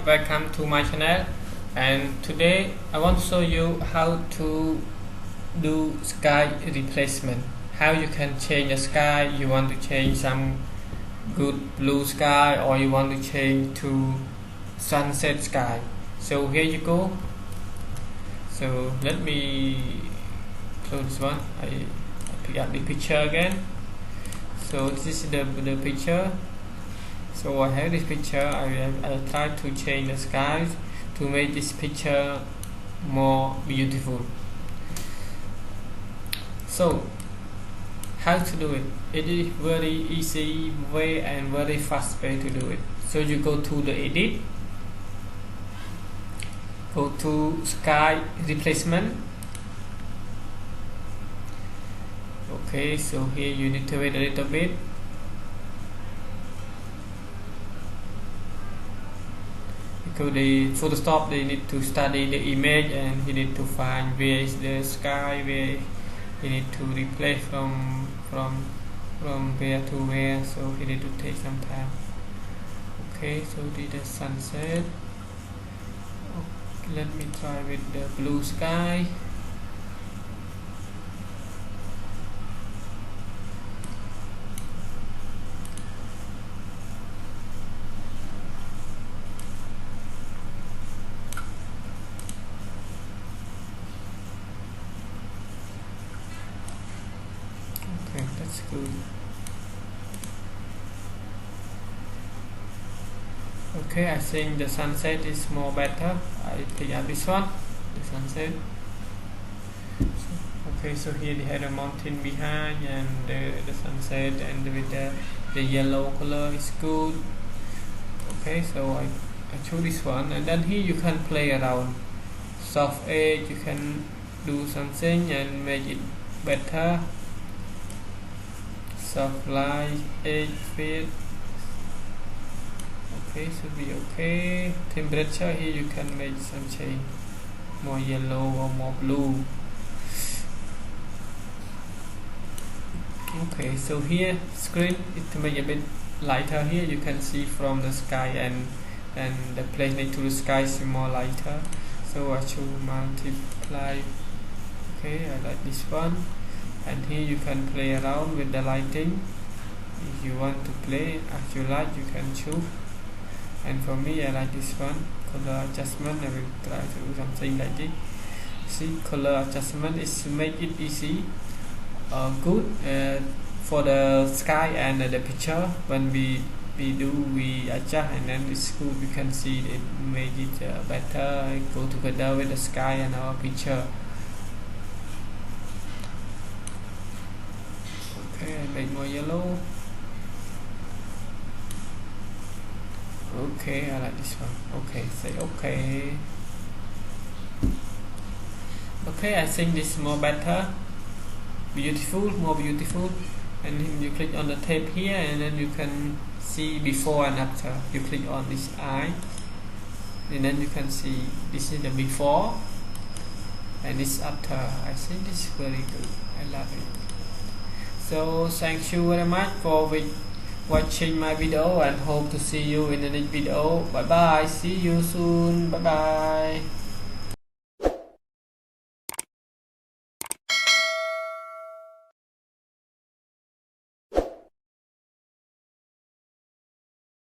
welcome to my channel, and today I want to show you how to do sky replacement. How you can change the sky. You want to change some good blue sky, or you want to change to sunset sky. So here you go. So let me close this one. I pick up the picture again. So this is the picture. So I have this picture. I try to change the skies to make this picture more beautiful. So how to do it? It is very easy way and very fast way to do it. So you go to the edit, go to sky replacement. Okay, so here you need to wait a little bit. Because the Photoshop, they need to study the image and he need to find where is the sky, where he need to replace from where to where, so he need to take some time. Okay, so this is the sunset. Okay, let me try with the blue sky. Okay, that's good. Okay, I think the sunset is more better. I pick up this one, the sunset. Okay, so here they had a mountain behind and the sunset, and with the yellow color is good. Okay, so I choose this one, and then here you can play around. Soft edge, you can do something and make it better. Soft light, edge fit. Okay, should be okay. Temperature, here you can make some change, more yellow or more blue. Okay, so here screen is to make a bit lighter. Here you can see from the sky, and the place next to the sky is more lighter. So I choose multiply. Okay, I like this one. And here you can play around with the lighting. If you want to play as you like, you can choose. And for me, I like this one, color adjustment. I will try to do something like this. See, color adjustment is to make it easy, good for the sky and the picture. When we adjust, and then it's good. We can see it make it better, go together with the sky and our picture. Okay, I make more yellow. Okay, I like this one. Okay, say okay. Okay, I think this is more better, beautiful, more beautiful. And then you click on the tape here, and then you can see before and after. You click on this eye, and then you can see this is the before and this after. I think this is very good. I love it. So thank you very much for watching my video, and hope to see you in the next video. Bye bye, see you soon. Bye bye.